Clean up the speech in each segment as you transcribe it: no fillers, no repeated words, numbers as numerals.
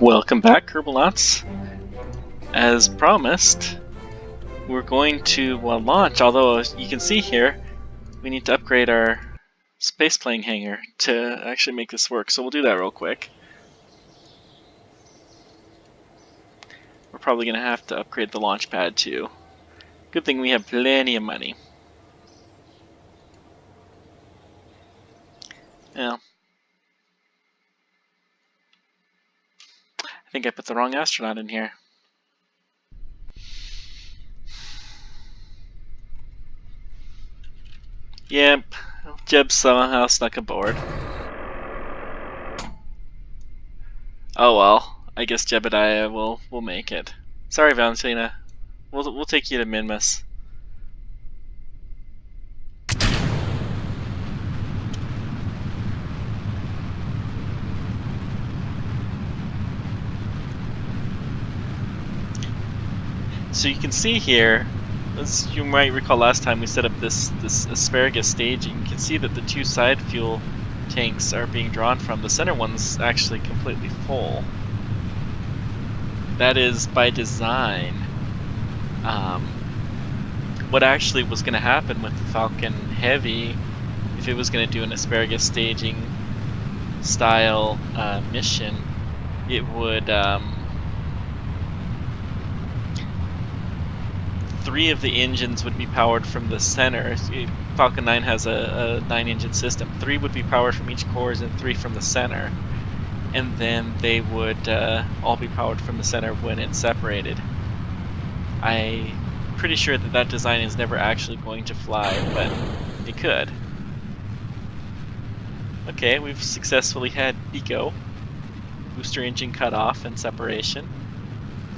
Welcome back, Kerbalnauts. As promised, we're going to launch, although you can see here, we need to upgrade our spaceplane hangar to actually make this work, so we'll do that real quick. We're probably going to have to upgrade the launch pad too. Good thing we have plenty of money. Yeah. I think I put the wrong astronaut in here. Yep, Jeb somehow snuck aboard. Oh well, I guess Jebediah will make it. Sorry, Valentina. We'll take you to Minmus. So you can see here, as you might recall last time we set up this asparagus staging, you can see that the two side fuel tanks are being drawn from. The center one's actually completely full. That is by design. What actually was going to happen with the Falcon Heavy, if it was going to do an asparagus staging style mission, it would... 3 of the engines would be powered from the center. Falcon 9 has a 9-engine system. 3 would be powered from each cores and 3 from the center. And then they would all be powered from the center when it's separated. I'm pretty sure that design is never actually going to fly, but it could. Okay, we've successfully had BECO, booster engine cutoff and separation.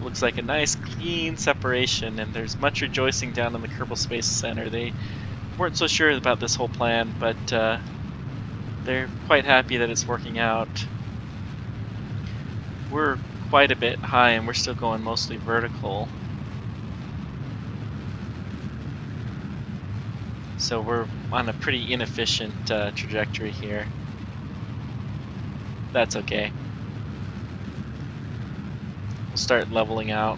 Looks like a nice clean separation, and there's much rejoicing down in the Kerbal Space Center. They weren't so sure about this whole plan, but they're quite happy that it's working out. We're quite a bit high and we're still going mostly vertical. So we're on a pretty inefficient trajectory here. That's okay. Start leveling out.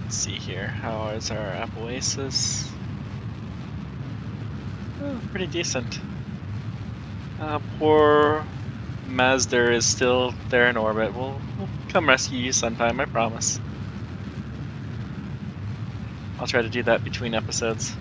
Let's see here. How is our Apoasis? Oh, pretty decent. Poor Mazda is still there in orbit. We'll come rescue you sometime, I promise. I'll try to do that between episodes.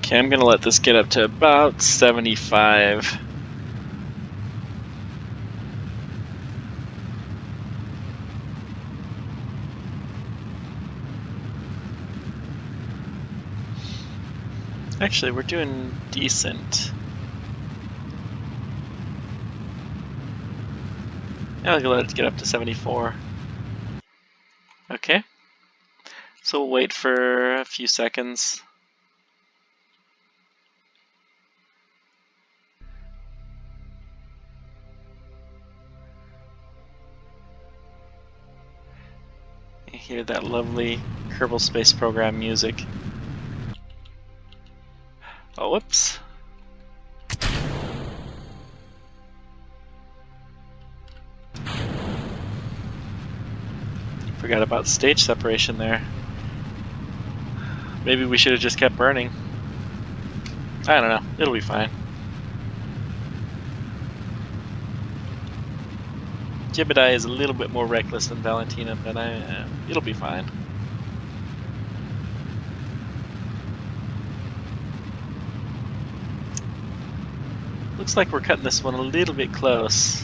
Okay, I'm gonna let this get up to about 75. Actually, we're doing decent. I'll let it get up to 74. Okay. So we'll wait for a few seconds. You hear that lovely Kerbal Space Program music. Oh, whoops. Forgot about stage separation there. Maybe we should have just kept burning. I don't know. It'll be fine. Jebediah is a little bit more reckless than Valentina, but it'll be fine. Looks like we're cutting this one a little bit close.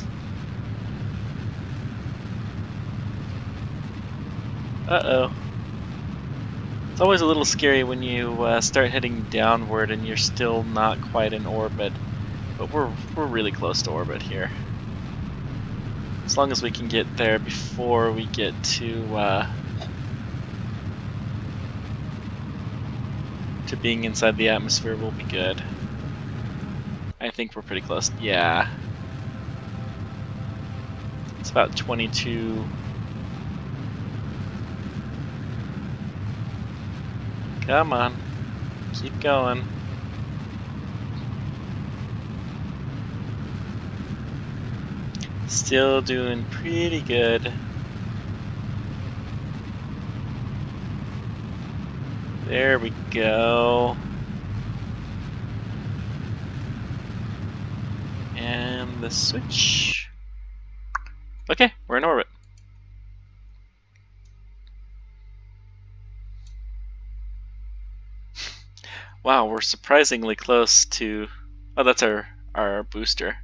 Uh-oh. It's always a little scary when you start heading downward and you're still not quite in orbit. But we're really close to orbit here. As long as we can get there before we get to being inside the atmosphere, we'll be good. I think we're pretty close. Yeah. It's about 22. Come on. Keep going. Still doing pretty good. There we go. And the switch. Okay, we're in orbit. Wow, we're surprisingly close to... Oh, that's our booster.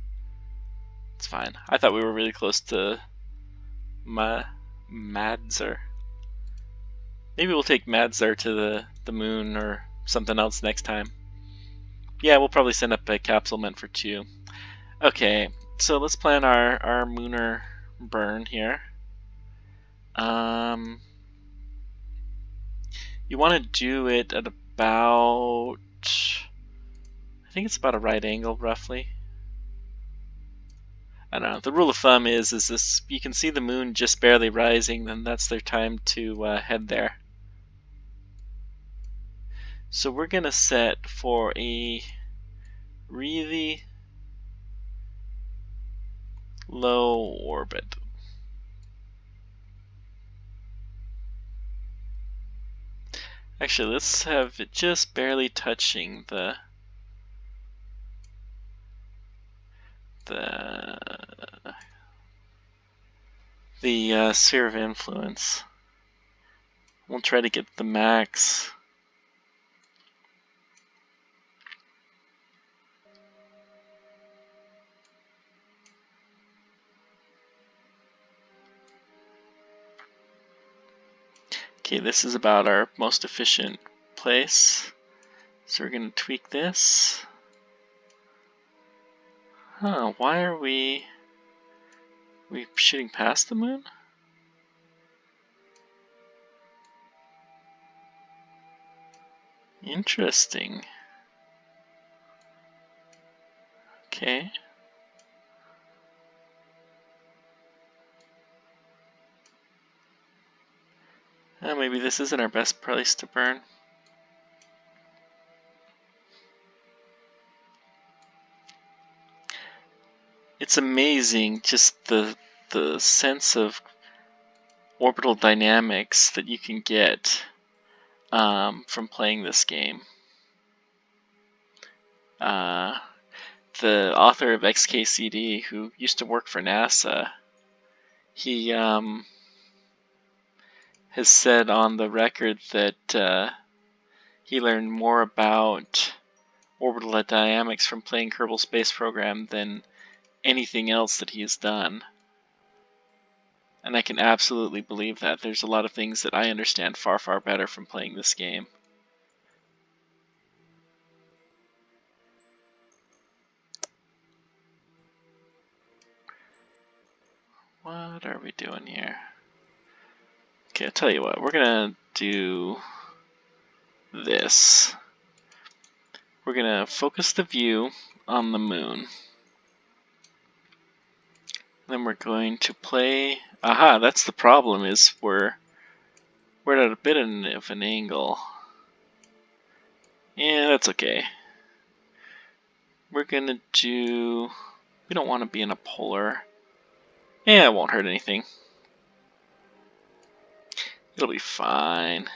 It's fine. I thought we were really close to Madzer. Maybe we'll take Madzer to the moon or something else next time. Yeah, we'll probably send up a capsule meant for 2. Okay, so let's plan our Mooner burn here. You want to do it at about... I think it's about a right angle, roughly. I don't know. The rule of thumb is this: you can see the moon just barely rising, then that's their time to head there. So we're gonna set for a really low orbit. Actually, let's have it just barely touching the sphere of influence. We'll try to get the max. Okay, this is about our most efficient place. So we're going to tweak this. Huh, why are we shooting past the moon? Interesting. Okay. Maybe this isn't our best place to burn. It's amazing just the sense of orbital dynamics that you can get from playing this game. The author of XKCD, who used to work for NASA, he has said on the record that he learned more about orbital dynamics from playing Kerbal Space Program than anything else that he has done. And I can absolutely believe that. There's a lot of things that I understand far, far better from playing this game. What are we doing here? Okay, I'll tell you what. We're going to do this. We're going to focus the view on the moon. Then we're going to play... Aha, that's the problem, is we're at a bit of an angle. Yeah, that's okay. We're going to do... We don't want to be in a polar. Yeah, it won't hurt anything. It'll be fine.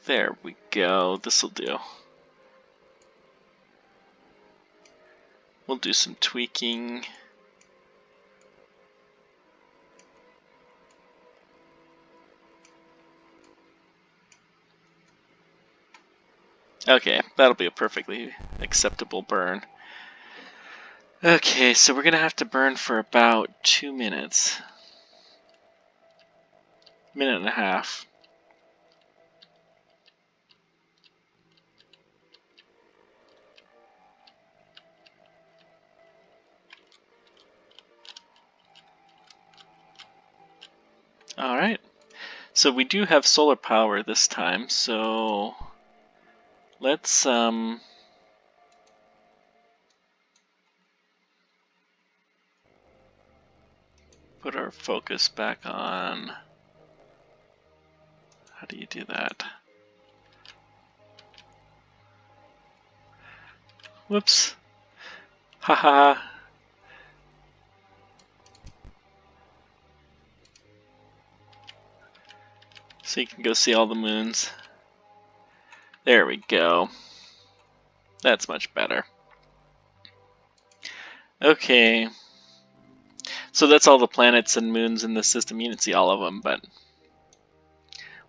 There we go. This'll do. We'll do some tweaking. Okay, that'll be a perfectly acceptable burn. Okay, so we're gonna have to burn for about 2 minutes. Minute and a half. Alright, so we do have solar power this time, so let's put our focus back on. How do you do that? Whoops. Haha. So you can go see all the moons. There we go. That's much better. Okay. So that's all the planets and moons in the system. You didn't see all of them, but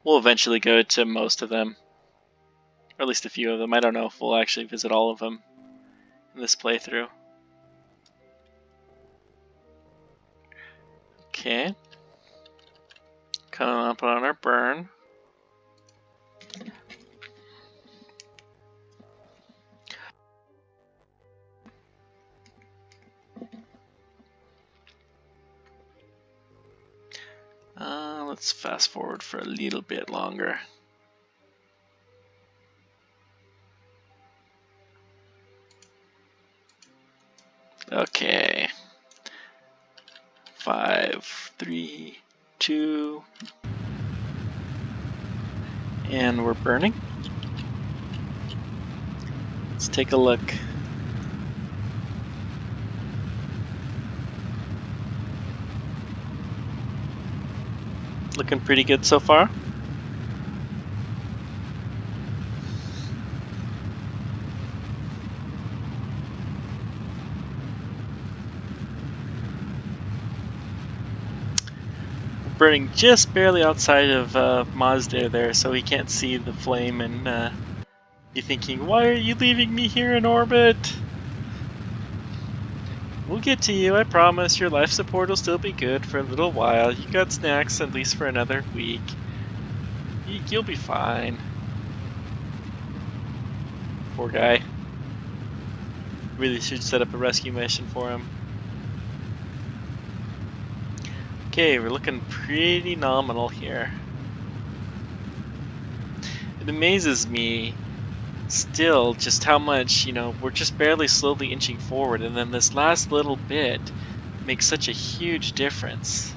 we'll eventually go to most of them. Or at least a few of them. I don't know if we'll actually visit all of them in this playthrough. Okay. Coming up on our burn. Let's fast forward for a little bit longer. Okay. 5, 3, 2, and we're burning. Let's take a look. Looking pretty good so far. Burning just barely outside of Mazda there, so he can't see the flame and be thinking, why are you leaving me here in orbit? We'll get to you, I promise. Your life support will still be good for a little while. You got snacks at least for another week. You'll be fine. Poor guy. Really should set up a rescue mission for him. Okay, we're looking pretty nominal here. It amazes me still just how much, we're just barely slowly inching forward, and then this last little bit makes such a huge difference.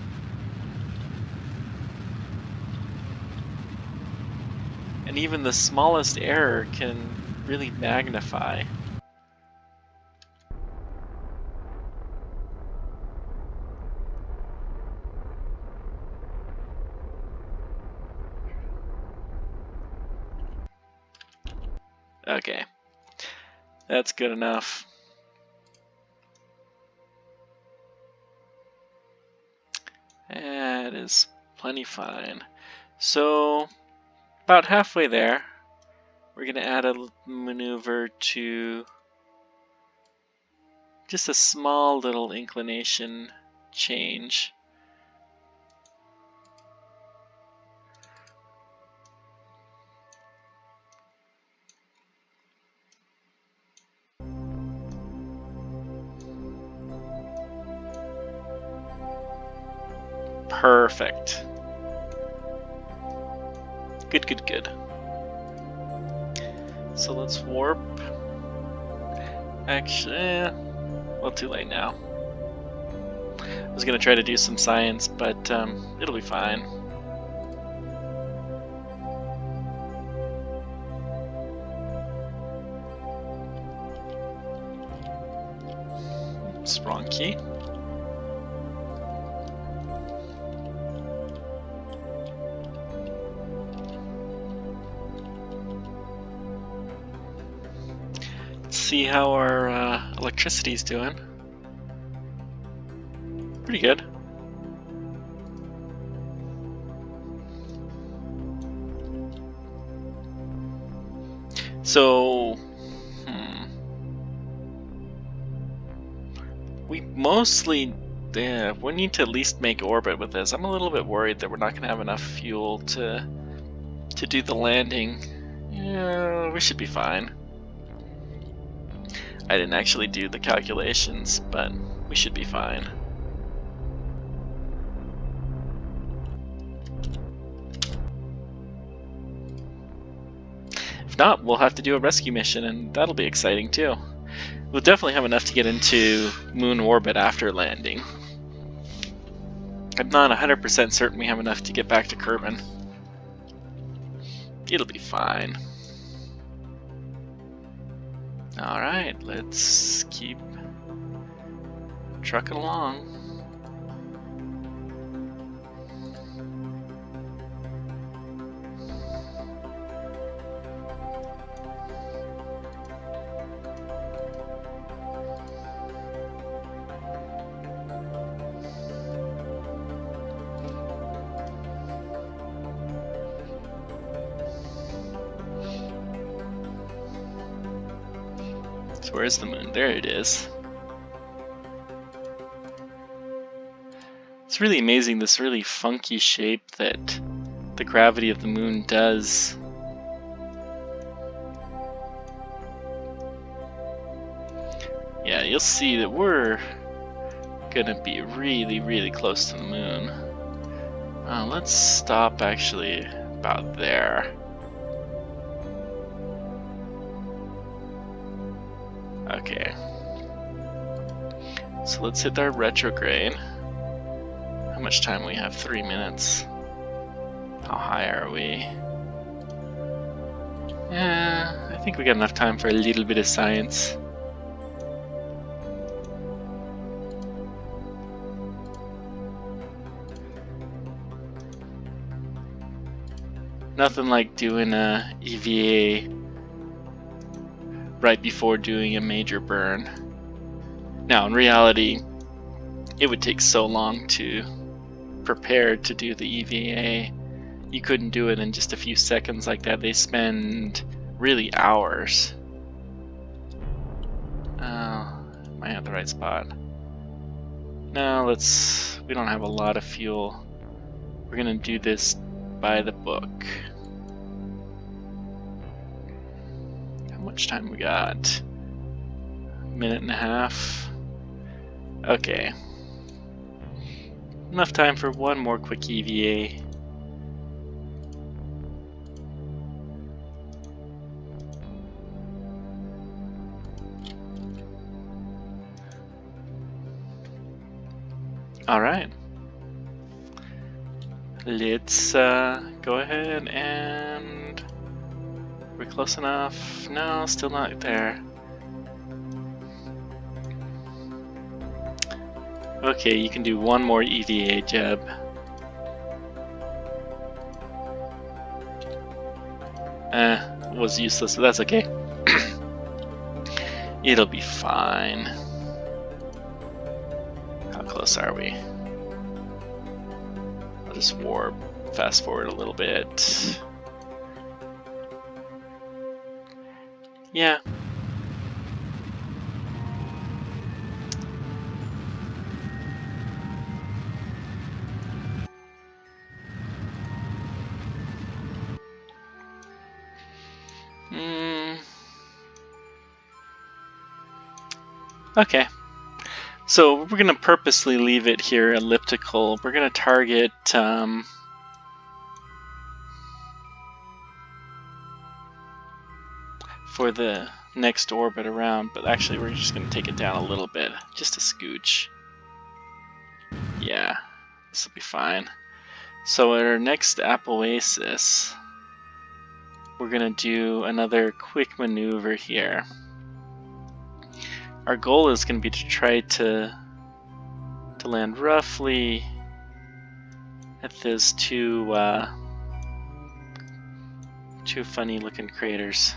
And even the smallest error can really magnify. Okay, that's good enough. That is plenty fine. So, about halfway there, we're going to add a maneuver to just a small little inclination change. Perfect. Good, good, good. So let's warp. Actually, well, too late now. I was gonna try to do some science, but it'll be fine. Oops, wrong key. See how our electricity's doing. Pretty good. So, we mostly, we need to at least make orbit with this. I'm a little bit worried that we're not going to have enough fuel to do the landing. Yeah, we should be fine. I didn't actually do the calculations, but we should be fine. If not, we'll have to do a rescue mission, and that'll be exciting too. We'll definitely have enough to get into moon orbit after landing. I'm not 100% certain we have enough to get back to Kerbin. It'll be fine. Alright, let's keep trucking along. Where's the moon? There it is. It's really amazing, this really funky shape that the gravity of the moon does. Yeah, you'll see that we're gonna be really, really close to the moon. Let's stop actually about there. Okay, so let's hit our retrograde. How much time we have? 3 minutes. How high are we? Yeah, I think we got enough time for a little bit of science. Nothing like doing a EVA right before doing a major burn. Now, in reality, it would take so long to prepare to do the EVA. You couldn't do it in just a few seconds like that. They spend really hours. Am I at the right spot? No, we don't have a lot of fuel. We're gonna do this by the book. How much time we got? A minute and a half. Okay. Enough time for one more quick EVA. Alright. Let's go ahead and... We're close enough. No, still not there. Okay, you can do one more EVA, Jeb. Was useless, but that's okay. It'll be fine. How close are we? I'll just fast forward a little bit. Yeah. Okay. So we're going to purposely leave it here elliptical. We're going to target for the next orbit around, but actually we're just going to take it down a little bit, just a scooch. Yeah, this will be fine. So at our next apoasis, we're going to do another quick maneuver here. Our goal is going to be to try to land roughly at those two funny looking craters.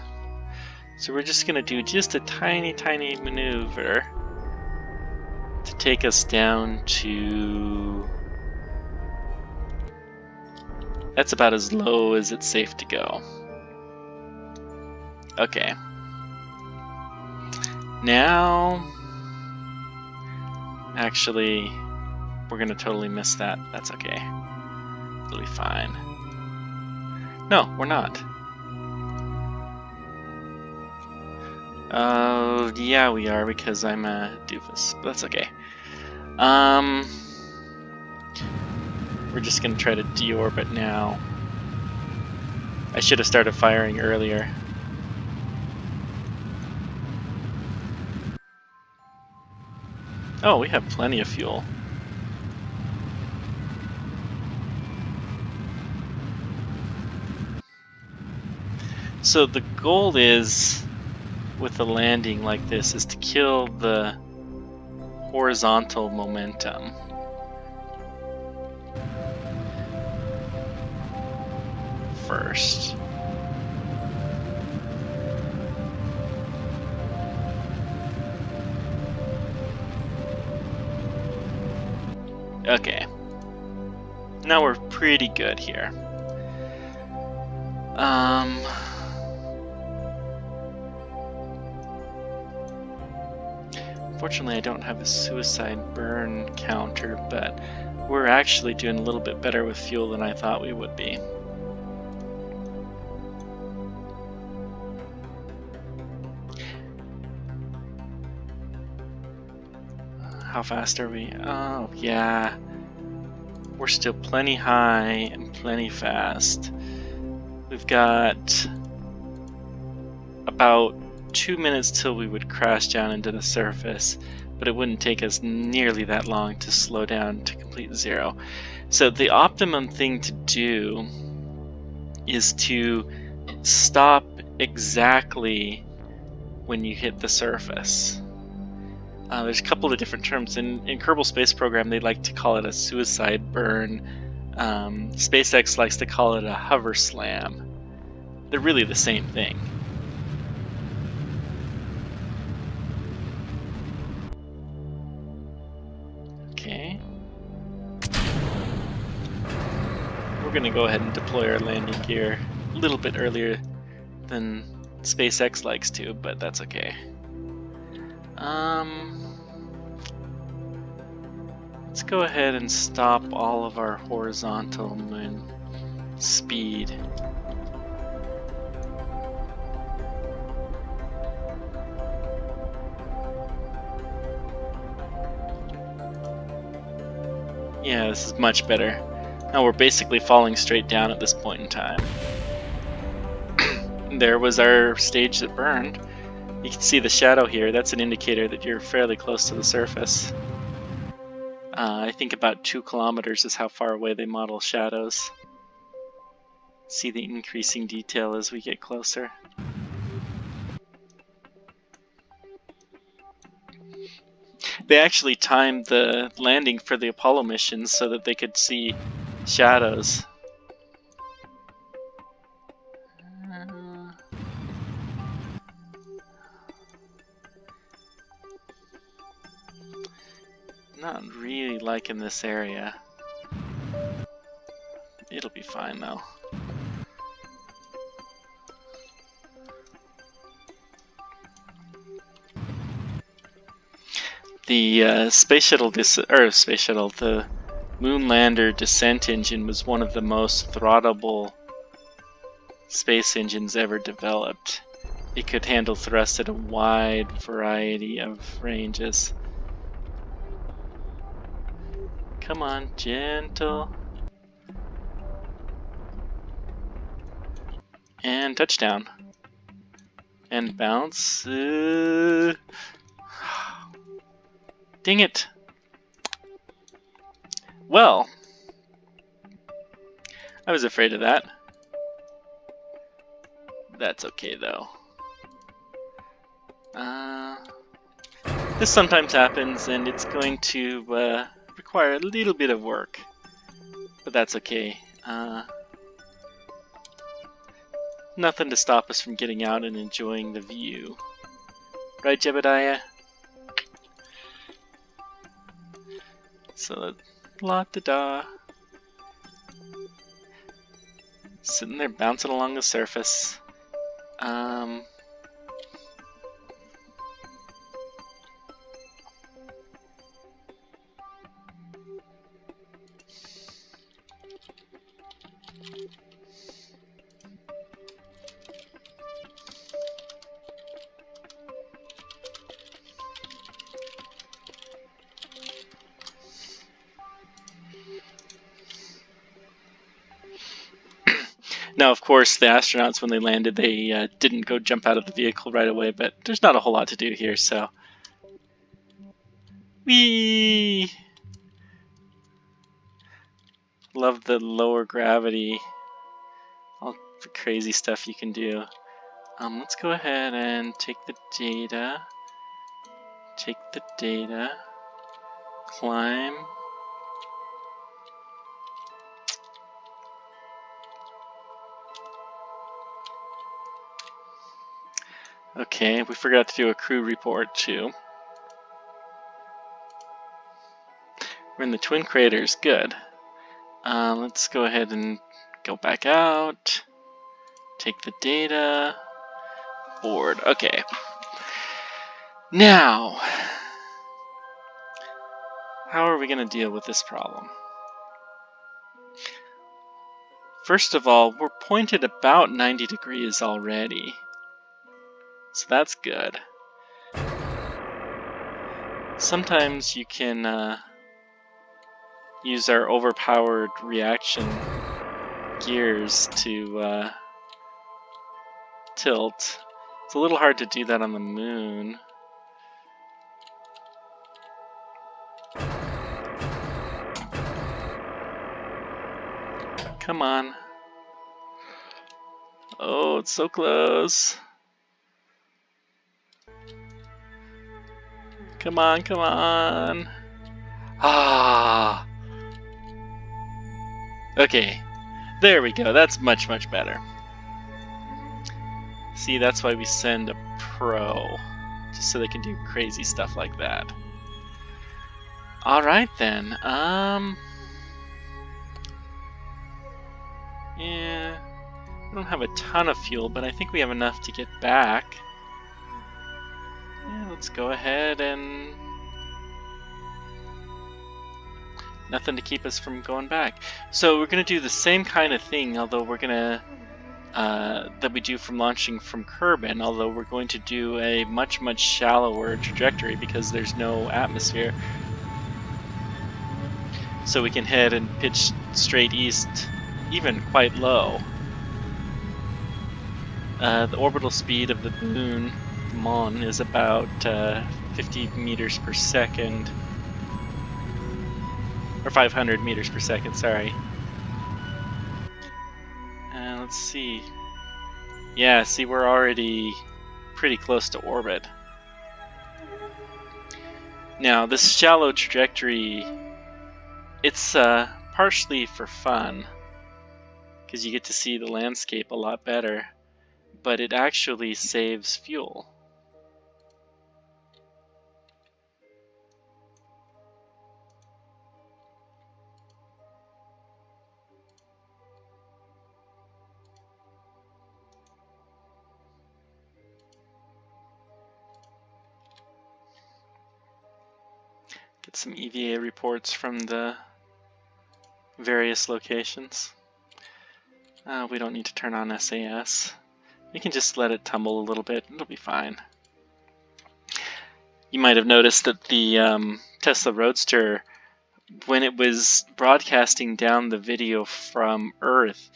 So we're just going to do just a tiny maneuver to take us down to... That's about as low as it's safe to go. Okay. Now... Actually, we're going to totally miss that. That's okay. It'll be fine. No, we're not. Yeah, we are, because I'm a doofus, but that's okay. We're just gonna try to deorbit now. I should have started firing earlier. Oh, we have plenty of fuel. So the goal is, with a landing like this, is to kill the horizontal momentum. First. Okay. Now we're pretty good here. Fortunately, I don't have a suicide burn counter, but we're actually doing a little bit better with fuel than I thought we would be. How fast are we? Oh, yeah. We're still plenty high and plenty fast. We've got about 2 minutes till we would crash down into the surface, but it wouldn't take us nearly that long to slow down to complete zero. So the optimum thing to do is to stop exactly when you hit the surface. There's a couple of different terms. In Kerbal Space Program, they like to call it a suicide burn. SpaceX likes to call it a hover slam. They're really the same thing. Okay. We're going to go ahead and deploy our landing gear a little bit earlier than SpaceX likes to, but that's okay. Let's go ahead and stop all of our horizontal moon speed. Yeah, this is much better. Now we're basically falling straight down at this point in time. There was our stage that burned. You can see the shadow here. That's an indicator that you're fairly close to the surface. I think about 2 kilometers is how far away they model shadows. See the increasing detail as we get closer. They actually timed the landing for the Apollo missions so that they could see shadows. Not really liking this area. It'll be fine though. The the Moon Lander descent engine was one of the most throttleable space engines ever developed. It could handle thrust at a wide variety of ranges. Come on, gentle. And touchdown. And bounce. Dang it. Well, I was afraid of that. That's okay though. This sometimes happens and it's going to require a little bit of work. But that's okay. Nothing to stop us from getting out and enjoying the view. Right, Jebediah? So, la-da-da. Sitting there bouncing along the surface. Now, of course, the astronauts, when they landed, they didn't go jump out of the vehicle right away, but there's not a whole lot to do here, so Whee! Love the lower gravity. All the crazy stuff you can do. Let's go ahead and take the data. Take the data. Climb. Okay, we forgot to do a crew report too. We're in the twin craters. Good. Let's go ahead and go back out. Take the data. Board. Okay. Now, how are we going to deal with this problem? First of all, we're pointed about 90 degrees already. So that's good. Sometimes you can use our overpowered reaction gears to tilt. It's a little hard to do that on the moon. Come on. Oh, it's so close. Come on, come on. Ah. Okay. There we go. That's much, much better. See, that's why we send a pro. Just so they can do crazy stuff like that. Alright then. Yeah. We don't have a ton of fuel, but I think we have enough to get back. Yeah, let's go ahead and... Nothing to keep us from going back. So we're going to do the same kind of thing, although we're going to... that we do from launching from Kerbin, although we're going to do a much, much shallower trajectory because there's no atmosphere. So we can head and pitch straight east, even quite low. The orbital speed of the moon, Mun, is about 50 meters per second. Or 500 meters per second, sorry. Let's see. Yeah, see, we're already pretty close to orbit. Now, this shallow trajectory, it's partially for fun, because you get to see the landscape a lot better, but it actually saves fuel. Get some EVA reports from the various locations. We don't need to turn on SAS. We can just let it tumble a little bit. It'll be fine. You might have noticed that the Tesla Roadster, when it was broadcasting down the video from Earth,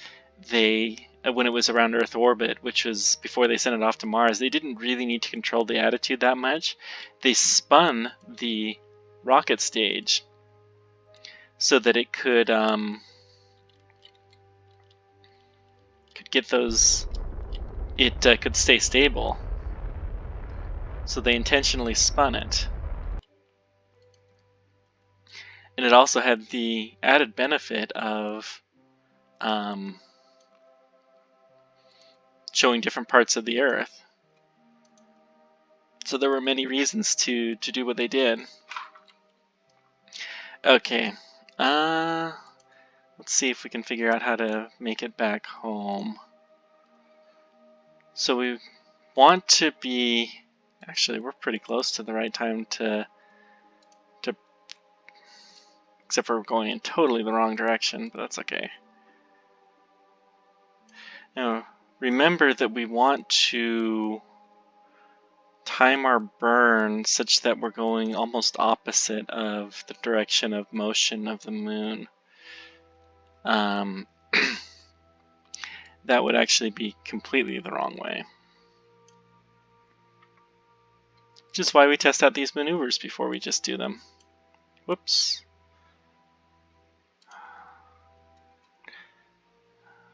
when it was around Earth orbit, which was before they sent it off to Mars, they didn't really need to control the attitude that much. They spun the rocket stage so that it could get those, it could stay stable. So they intentionally spun it. And it also had the added benefit of showing different parts of the Earth. So there were many reasons to do what they did. Okay, let's see if we can figure out how to make it back home. So we want to be, actually we're pretty close to the right time to except for going in totally the wrong direction, but that's okay. Now remember that we want to time our burn such that we're going almost opposite of the direction of motion of the moon. That would actually be completely the wrong way. Which is why we test out these maneuvers before we just do them. Whoops.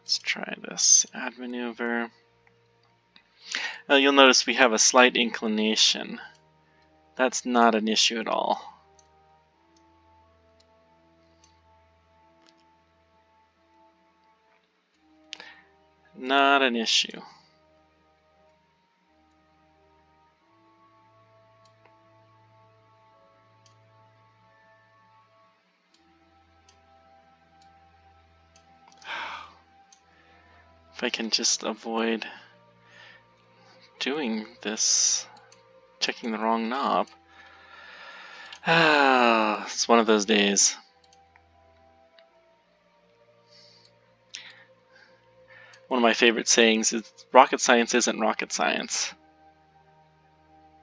Let's try this. Add maneuver. You'll notice we have a slight inclination. That's not an issue at all. Not an issue. If I can just avoid doing this, checking the wrong knob. It's one of those days. One of my favorite sayings is, rocket science isn't rocket science.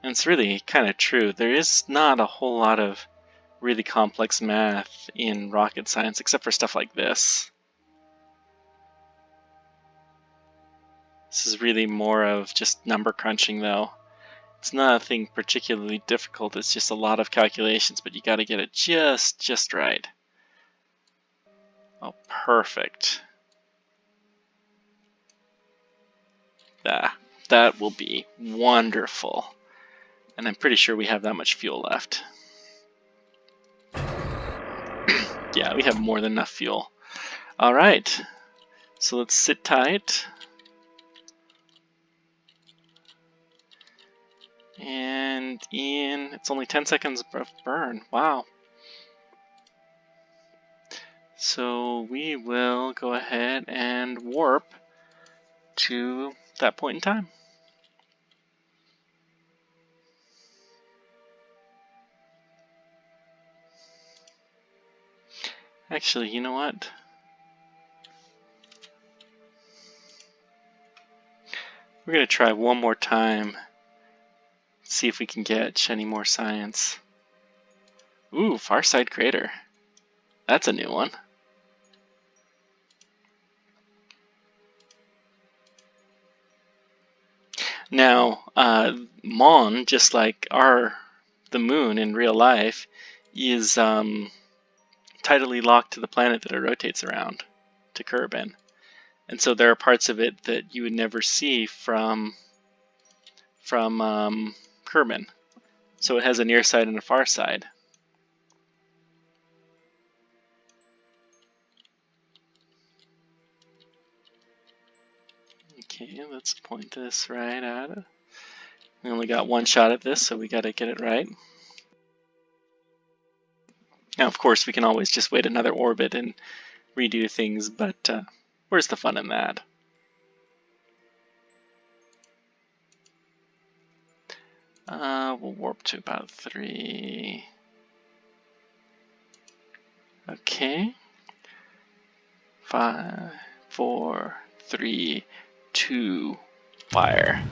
And it's really kind of true. There is not a whole lot of really complex math in rocket science, except for stuff like this. This is really more of just number crunching, though. It's nothing particularly difficult, it's just a lot of calculations, but you got to get it just right. Oh, perfect. That will be wonderful. And I'm pretty sure we have that much fuel left. Yeah, we have more than enough fuel. Alright, so let's sit tight. And it's only 10 seconds of burn. Wow. So we will go ahead and warp to that point in time. Actually, you know what? We're going to try one more time. See if we can get any more science. Ooh, Far Side Crater. That's a new one. Now, Mun, just like the moon in real life, is tidally locked to the planet that it rotates around, to Kerbin. And so there are parts of it that you would never see from Kerbin. So it has a near side and a far side. Okay, let's point this right at it. We only got one shot at this, so we got to get it right. Now, of course, we can always just wait another orbit and redo things, but where's the fun in that? We'll warp to about 3. Okay. 5, 4, 3, 2, fire.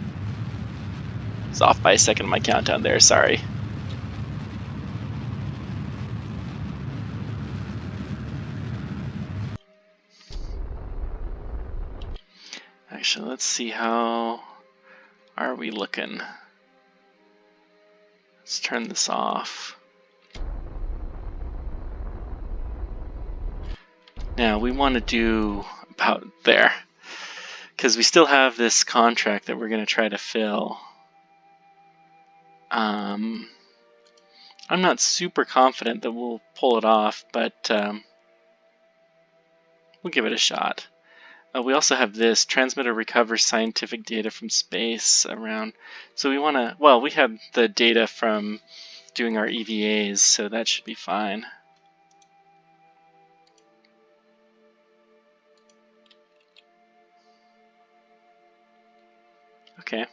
It's off by a second on my countdown there, sorry. Actually, let's see, how are we looking? Let's turn this off. Now we want to do about there, because we still have this contract that we're going to try to fill. I'm not super confident that we'll pull it off, but we'll give it a shot. We also have this, transmitter recovers scientific data from space around. So we want to, well, we have the data from doing our EVAs, so that should be fine. Okay.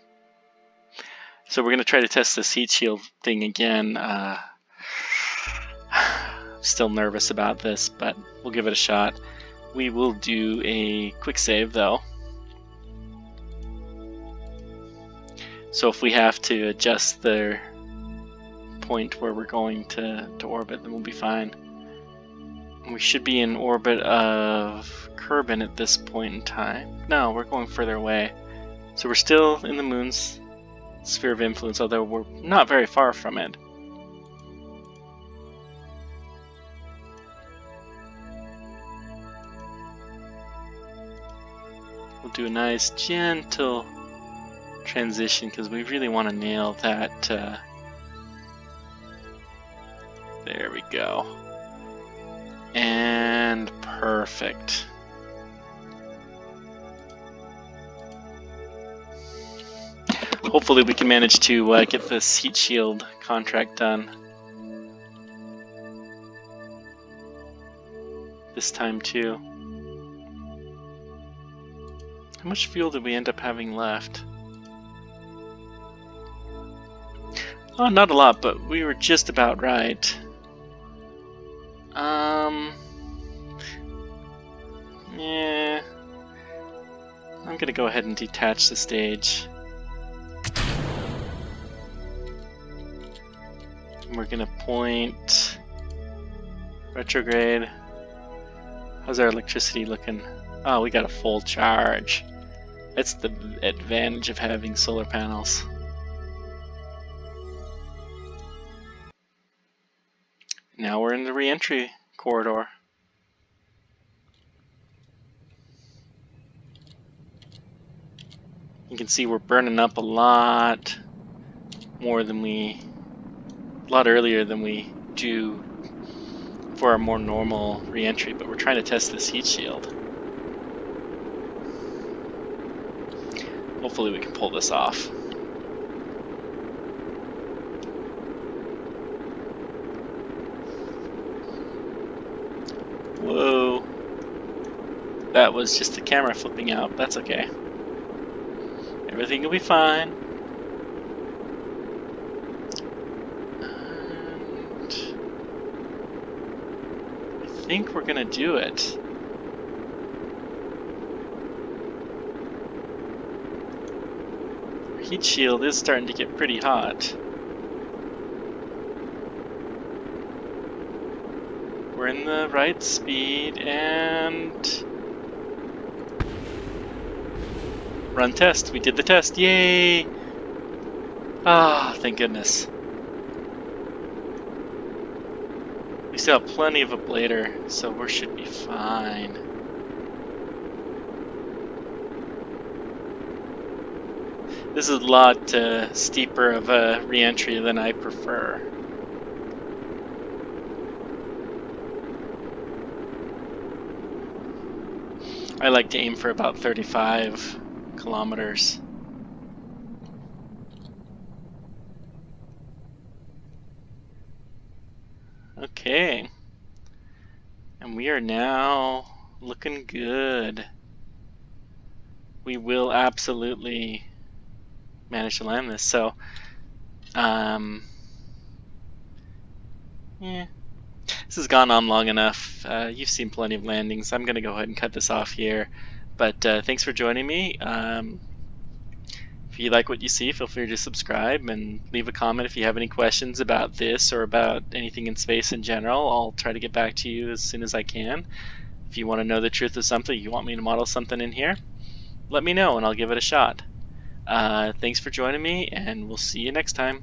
So we're going to try to test this heat shield thing again. Still nervous about this, but we'll give it a shot. We will do a quick save though. So if we have to adjust the point where we're going to orbit, then we'll be fine. We should be in orbit of Kerbin at this point in time. No, we're going further away. So we're still in the moon's sphere of influence, although we're not very far from it. We'll do a nice gentle transition because we really want to nail that. There we go. And perfect. Hopefully we can manage to get this heat shield contract done this time too. How much fuel did we end up having left? Oh, not a lot, but we were just about right. Yeah. I'm gonna go ahead and detach the stage. We're gonna point retrograde. How's our electricity looking? Oh, we got a full charge. That's the advantage of having solar panels. Now we're in the re-entry corridor. You can see we're burning up a lot more than a lot earlier than we do for our more normal re-entry, but we're trying to test this heat shield. Hopefully we can pull this off. Whoa. That was just the camera flipping out. That's okay. Everything will be fine. And I think we're gonna do it. Our heat shield is starting to get pretty hot. We're in the right speed and run test. We did the test. Yay! Ah, thank goodness. We still have plenty of ablator, so we should be fine. This is a lot steeper of a re-entry than I prefer. I like to aim for about 35 kilometers. Okay. And we are now looking good. We will absolutely manage to land this. So, yeah. This has gone on long enough. You've seen plenty of landings. I'm going to go ahead and cut this off here. But thanks for joining me. If you like what you see, feel free to subscribe and leave a comment if you have any questions about this or about anything in space in general. I'll try to get back to you as soon as I can. If you want to know the truth of something, you want me to model something in here, let me know and I'll give it a shot. Thanks for joining me, and we'll see you next time.